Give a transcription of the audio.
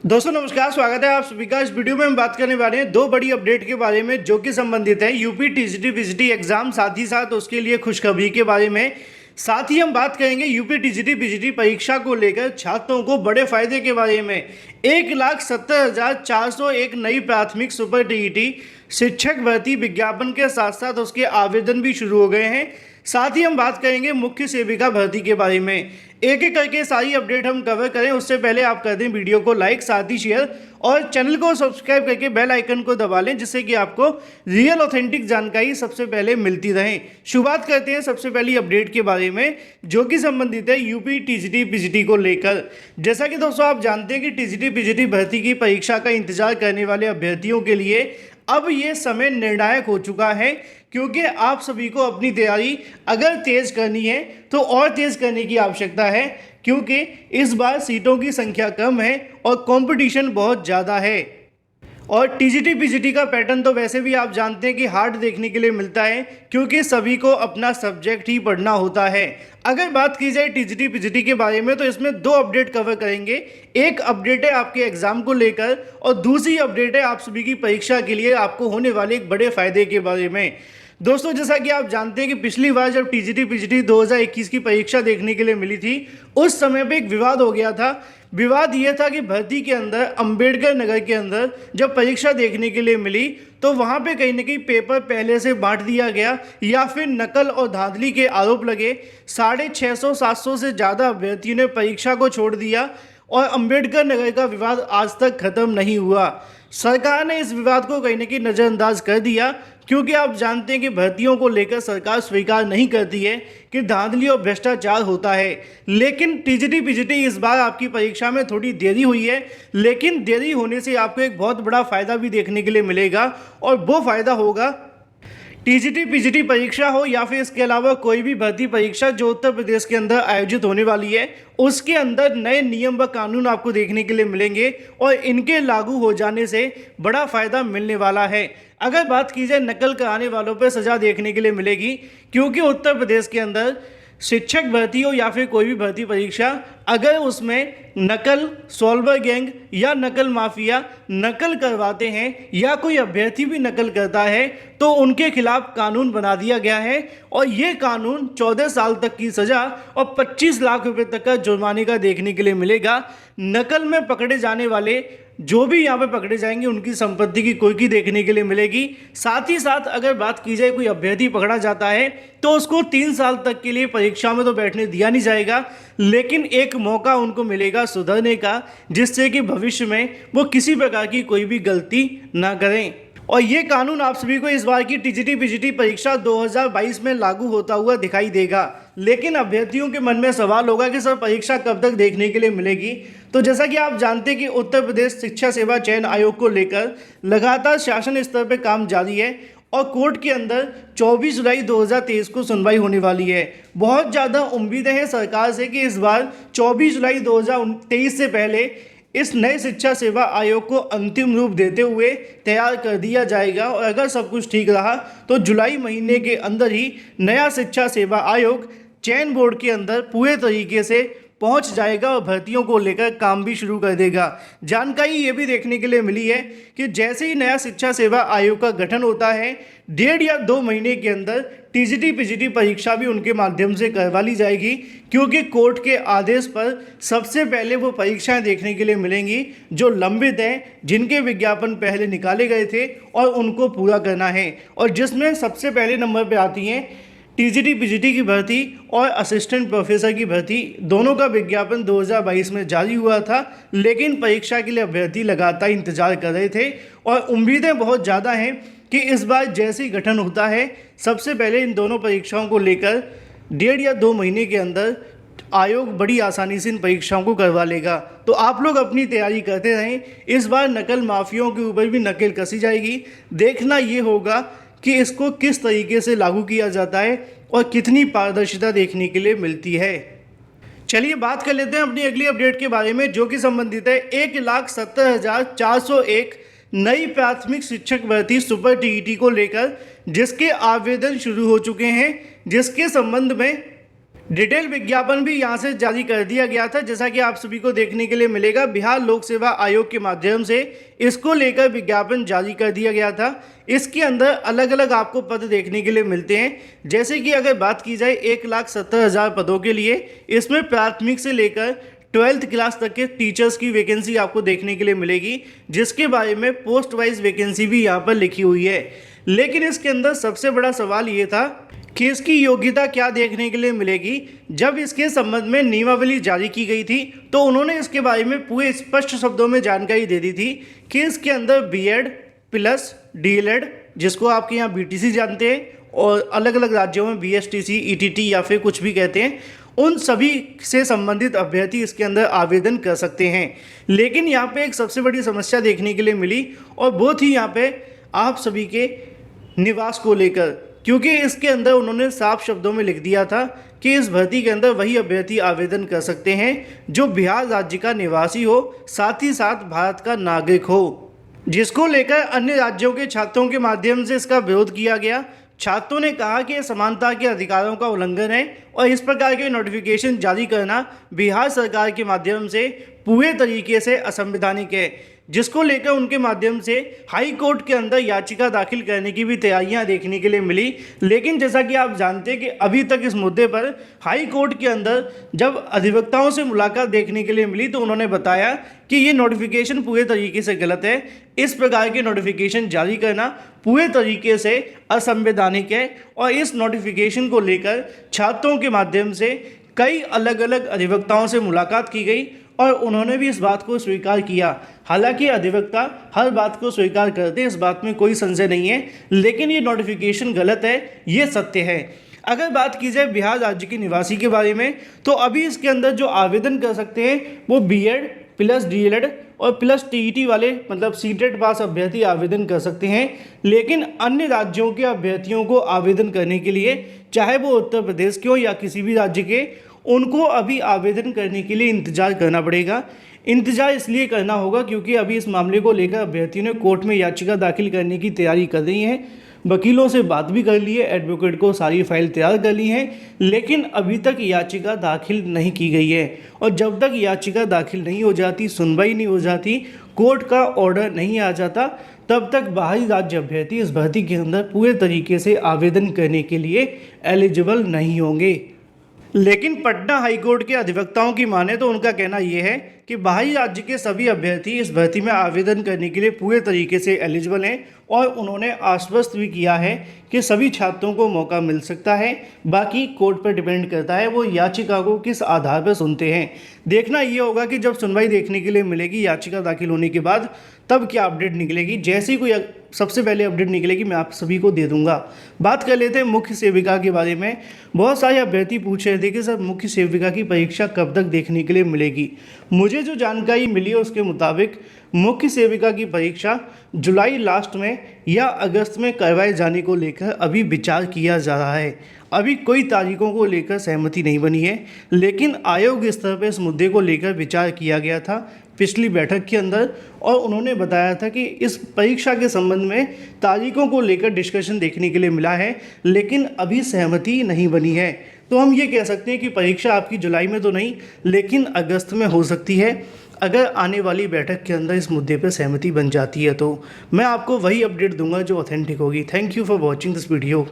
दोस्तों नमस्कार, स्वागत है आप सभी का। इस वीडियो में हम बात करने वाले हैं दो बड़ी अपडेट के बारे में जो कि संबंधित है यूपी टीजीटी पीजीटी एग्जाम, साथ ही साथ उसके लिए खुशखबरी के बारे में। साथ ही हम बात करेंगे यूपी टीजीटी पीजीटी परीक्षा को लेकर छात्रों को बड़े फायदे के बारे में। 1,70,401 नई प्राथमिक सुपर टीईटी शिक्षक भर्ती विज्ञापन के साथ साथ उसके आवेदन भी शुरू हो गए हैं। साथ ही हम बात करेंगे मुख्य सेविका भर्ती के बारे में। एक एक करके सारी अपडेट हम कवर करें उससे पहले आप कर दें वीडियो को लाइक, साथ ही शेयर और चैनल को सब्सक्राइब करके बेल आइकन को दबा लें, जिससे कि आपको रियल ऑथेंटिक जानकारी सबसे पहले मिलती रहे। शुरुआत करते हैं सबसे पहली अपडेट के बारे में जो कि संबंधित है यूपी टीजीटी पीजीटी को लेकर। जैसा कि दोस्तों आप जानते हैं कि टीजीटी पीजीटी भर्ती की परीक्षा का इंतजार करने वाले अभ्यर्थियों के लिए अब ये समय निर्णायक हो चुका है, क्योंकि आप सभी को अपनी तैयारी अगर तेज करनी है तो और तेज करने की आवश्यकता है, क्योंकि इस बार सीटों की संख्या कम है और कंपटीशन बहुत ज़्यादा है। और टीजीटी पीजीटी का पैटर्न तो वैसे भी आप जानते हैं कि हार्ड देखने के लिए मिलता है, क्योंकि सभी को अपना सब्जेक्ट ही पढ़ना होता है। अगर बात की जाए टीजीटी पीजीटी के बारे में तो इसमें दो अपडेट कवर करेंगे। एक अपडेट है आपके एग्जाम को लेकर और दूसरी अपडेट है आप सभी की परीक्षा के लिए आपको होने वाले एक बड़े फायदे के बारे में। दोस्तों जैसा कि आप जानते हैं कि पिछली बार जब टीजीटी पीजीटी 2021 की परीक्षा देखने के लिए मिली थी उस समय पे एक विवाद हो गया था। विवाद ये था कि भर्ती के अंदर अंबेडकर नगर के अंदर जब परीक्षा देखने के लिए मिली तो वहाँ पे कहीं ना कहीं पेपर पहले से बांट दिया गया या फिर नकल और धांधली के आरोप लगे। 650-700 से ज़्यादा अभ्यर्थियों ने परीक्षा को छोड़ दिया और अंबेडकर नगर का विवाद आज तक खत्म नहीं हुआ। सरकार ने इस विवाद को कहीं ना कहीं नज़रअंदाज कर दिया, क्योंकि आप जानते हैं कि भर्तियों को लेकर सरकार स्वीकार नहीं करती है कि धांधली और भ्रष्टाचार होता है। लेकिन टीजीटी पीजीटी इस बार आपकी परीक्षा में थोड़ी देरी हुई है, लेकिन देरी होने से आपको एक बहुत बड़ा फ़ायदा भी देखने के लिए मिलेगा और वो फ़ायदा होगा टीजीटी पीजीटी परीक्षा हो या फिर इसके अलावा कोई भी भर्ती परीक्षा जो उत्तर प्रदेश के अंदर आयोजित होने वाली है, उसके अंदर नए नियम व कानून आपको देखने के लिए मिलेंगे और इनके लागू हो जाने से बड़ा फ़ायदा मिलने वाला है। अगर बात की जाए नकल कराने वालों पर सज़ा देखने के लिए मिलेगी, क्योंकि उत्तर प्रदेश के अंदर शिक्षक भर्ती हो या फिर कोई भी भर्ती परीक्षा, अगर उसमें नकल, सॉल्वर गैंग या नकल माफिया नकल करवाते हैं या कोई अभ्यर्थी भी नकल करता है तो उनके खिलाफ कानून बना दिया गया है और ये कानून 14 साल तक की सज़ा और 25 लाख रुपए तक का जुर्माने का देखने के लिए मिलेगा। नकल में पकड़े जाने वाले जो भी यहाँ पे पकड़े जाएंगे उनकी संपत्ति की कुर्की देखने के लिए मिलेगी। साथ ही साथ अगर बात की जाए कोई अभ्यर्थी पकड़ा जाता है तो उसको 3 साल तक के लिए परीक्षा में तो बैठने दिया नहीं जाएगा, लेकिन एक मौका उनको मिलेगा सुधरने का, जिससे कि भविष्य में वो किसी प्रकार की कोई भी गलती ना करें। और ये कानून आप सभी को इस बार की टीजीटी पीजीटी परीक्षा 2022 में लागू होता हुआ दिखाई देगा। लेकिन अभ्यर्थियों के मन में सवाल होगा कि सर परीक्षा कब तक देखने के लिए मिलेगी। तो जैसा कि आप जानते हैं कि उत्तर प्रदेश शिक्षा सेवा चयन आयोग को लेकर लगातार शासन स्तर पर काम जारी है और कोर्ट के अंदर 24 जुलाई 2023 को सुनवाई होने वाली है। बहुत ज़्यादा उम्मीदें हैं सरकार से कि इस बार 24 जुलाई 2023 से पहले इस नए शिक्षा सेवा आयोग को अंतिम रूप देते हुए तैयार कर दिया जाएगा और अगर सब कुछ ठीक रहा तो जुलाई महीने के अंदर ही नया शिक्षा सेवा आयोग चयन बोर्ड के अंदर पूरे तरीके से पहुंच जाएगा और भर्तियों को लेकर काम भी शुरू कर देगा। जानकारी ये भी देखने के लिए मिली है कि जैसे ही नया शिक्षा सेवा आयोग का गठन होता है 1.5 या 2 महीने के अंदर टीजीटी पीजीटी परीक्षा भी उनके माध्यम से करवा ली जाएगी, क्योंकि कोर्ट के आदेश पर सबसे पहले वो परीक्षाएं देखने के लिए मिलेंगी जो लंबित हैं, जिनके विज्ञापन पहले निकाले गए थे और उनको पूरा करना है। और जिसमें सबसे पहले नंबर पर आती हैं टीजीटी पीजीटी की भर्ती और असिस्टेंट प्रोफेसर की भर्ती। दोनों का विज्ञापन 2022 में जारी हुआ था, लेकिन परीक्षा के लिए अभ्यर्थी लगातार इंतजार कर रहे थे और उम्मीदें बहुत ज़्यादा हैं कि इस बार जैसे ही गठन होता है सबसे पहले इन दोनों परीक्षाओं को लेकर 1.5 या 2 महीने के अंदर आयोग बड़ी आसानी से इन परीक्षाओं को करवा लेगा। तो आप लोग अपनी तैयारी करते रहें। इस बार नकल माफियाओं के ऊपर भी नकेल कसी जाएगी। देखना ये होगा कि इसको किस तरीके से लागू किया जाता है और कितनी पारदर्शिता देखने के लिए मिलती है। चलिए बात कर लेते हैं अपनी अगली अपडेट के बारे में जो कि संबंधित है 1,70,401 नई प्राथमिक शिक्षक भर्ती सुपर टीईटी को लेकर, जिसके आवेदन शुरू हो चुके हैं, जिसके संबंध में डिटेल विज्ञापन भी यहां से जारी कर दिया गया था, जैसा कि आप सभी को देखने के लिए मिलेगा। बिहार लोक सेवा आयोग के माध्यम से इसको लेकर विज्ञापन जारी कर दिया गया था। इसके अंदर अलग अलग आपको पद देखने के लिए मिलते हैं, जैसे कि अगर बात की जाए 1,70,000 पदों के लिए, इसमें प्राथमिक से लेकर 12th क्लास तक के टीचर्स की वैकेंसी आपको देखने के लिए मिलेगी, जिसके बारे में पोस्ट वाइज वैकेंसी भी यहाँ पर लिखी हुई है। लेकिन इसके अंदर सबसे बड़ा सवाल ये था कि इसकी योग्यता क्या देखने के लिए मिलेगी। जब इसके संबंध में नियमावली जारी की गई थी तो उन्होंने इसके बारे में पूरे स्पष्ट शब्दों में जानकारी दे दी थी कि इसके अंदर बीएड प्लस डीएलएड, जिसको आपके यहाँ बीटीसी जानते हैं और अलग अलग राज्यों में बीएसटीसी, ईटीटी या फिर कुछ भी कहते हैं, उन सभी से संबंधित अभ्यर्थी इसके अंदर आवेदन कर सकते हैं। लेकिन यहाँ पे एक सबसे बड़ी समस्या देखने के लिए मिली, और वो थी यहाँ पे आप सभी के निवास को लेकर, क्योंकि इसके अंदर उन्होंने साफ शब्दों में लिख दिया था कि इस भर्ती के अंदर वही अभ्यर्थी आवेदन कर सकते हैं जो बिहार राज्य का निवासी हो, साथ ही साथ भारत का नागरिक हो, जिसको लेकर अन्य राज्यों के छात्रों के माध्यम से इसका विरोध किया गया। छात्रों ने कहा कि यह समानता के अधिकारों का उल्लंघन है और इस प्रकार के नोटिफिकेशन जारी करना बिहार सरकार के माध्यम से पूरे तरीके से असंवैधानिक है, जिसको लेकर उनके माध्यम से हाई कोर्ट के अंदर याचिका दाखिल करने की भी तैयारियां देखने के लिए मिली। लेकिन जैसा कि आप जानते हैं कि अभी तक इस मुद्दे पर हाई कोर्ट के अंदर जब अधिवक्ताओं से मुलाकात देखने के लिए मिली तो उन्होंने बताया कि ये नोटिफिकेशन पूरे तरीके से गलत है, इस प्रकार के नोटिफिकेशन जारी करना पूरे तरीके से असंवैधानिक है। और इस नोटिफिकेशन को लेकर छात्रों के माध्यम से कई अलग अलग अधिवक्ताओं से मुलाकात की गई और उन्होंने भी इस बात को स्वीकार किया। हालांकि अधिवक्ता हर बात को स्वीकार करते हैं, इस बात में कोई संशय नहीं है, लेकिन ये नोटिफिकेशन गलत है, ये सत्य है। अगर बात की जाए बिहार राज्य के निवासी के बारे में, तो अभी इसके अंदर जो आवेदन कर सकते हैं वो बीएड प्लस डीएलएड और प्लस टीईटी वाले, मतलब सीटेट पास अभ्यर्थी आवेदन कर सकते हैं। लेकिन अन्य राज्यों के अभ्यर्थियों को आवेदन करने के लिए, चाहे वो उत्तर प्रदेश के हो या किसी भी राज्य के, उनको अभी आवेदन करने के लिए इंतज़ार करना पड़ेगा। इंतज़ार इसलिए करना होगा क्योंकि अभी इस मामले को लेकर अभ्यर्थियों ने कोर्ट में याचिका दाखिल करने की तैयारी कर रही हैं, वकीलों से बात भी कर ली है, एडवोकेट को सारी फाइल तैयार कर ली है, लेकिन अभी तक याचिका दाखिल नहीं की गई है। और जब तक याचिका दाखिल नहीं हो जाती, सुनवाई नहीं हो जाती, कोर्ट का ऑर्डर नहीं आ जाता, तब तक बाहरी राज्य अभ्यर्थी इस भर्ती के अंदर पूरे तरीके से आवेदन करने के लिए एलिजिबल नहीं होंगे। लेकिन पटना हाईकोर्ट के अधिवक्ताओं की माने तो उनका कहना यह है कि बाहरी राज्य के सभी अभ्यर्थी इस भर्ती में आवेदन करने के लिए पूरे तरीके से एलिजिबल हैं और उन्होंने आश्वस्त भी किया है कि सभी छात्रों को मौका मिल सकता है। बाकी कोर्ट पर डिपेंड करता है वो याचिका को किस आधार पर सुनते हैं। देखना ये होगा कि जब सुनवाई देखने के लिए मिलेगी याचिका दाखिल होने के बाद, तब क्या अपडेट निकलेगी। जैसे ही कोई सबसे पहले अपडेट निकलेगी मैं आप सभी को दे दूंगा। बात कर लेते हैं मुख्य सेविका के बारे में। बहुत सारे अभ्यर्थी पूछ रहे थे कि सर मुख्य सेविका की परीक्षा कब तक देखने के लिए मिलेगी। मुझे जो जानकारी मिली है उसके मुताबिक मुख्य सेविका की परीक्षा जुलाई लास्ट में या अगस्त में करवाए जाने को लेकर अभी विचार किया जा रहा है। अभी कोई तारीखों को लेकर सहमति नहीं बनी है, लेकिन आयोग स्तर पर इस मुद्दे को लेकर विचार किया गया था पिछली बैठक के अंदर, और उन्होंने बताया था कि इस परीक्षा के संबंध में तारीखों को लेकर डिस्कशन देखने के लिए मिला है, लेकिन अभी सहमति नहीं बनी है। तो हम ये कह सकते हैं कि परीक्षा आपकी जुलाई में तो नहीं, लेकिन अगस्त में हो सकती है, अगर आने वाली बैठक के अंदर इस मुद्दे पर सहमति बन जाती है। तो मैं आपको वही अपडेट दूंगा जो ऑथेंटिक होगी। Thank you for watching this video.